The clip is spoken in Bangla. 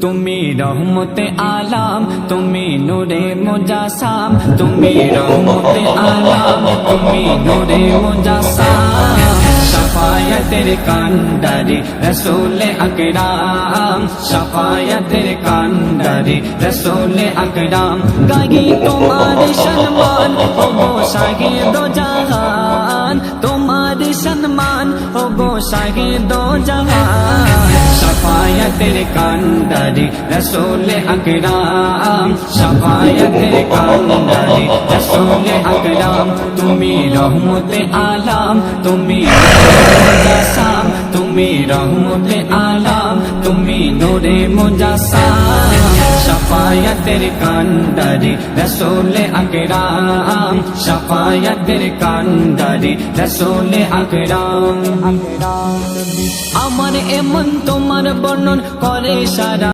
তুমি রহমতে আলাম, তুমি নূরে মুজাসাম, তুমি রহমতে আলাম, তুমি নূরে মুজাসাম। শাফায়াতের কান্ডারি রসূল আকরাম, শাফায়াতের কান্ডারি রসূল আকরাম। গাহি তোমার সম্মান ও গো শাহে দো জাহান, তোমার সম্মান ও গো শাহে দো জাহান। শাফায়াতের কান্ডারি রসূল আকরাম, শাফায়াতের কান্ডারি রসূল আকরাম। তুমি রহমতে আলাম, তুমি মুজাসাম, তুমি রহমতে আলাম, তুমি নূরে মুজাসাম। শাফায়াতের কান্ডারি রসূল আকরাম, শাফায়াতের কান্ডারি রসূল আকরাম। আমার এমন তোমার বর্ণন করে সারা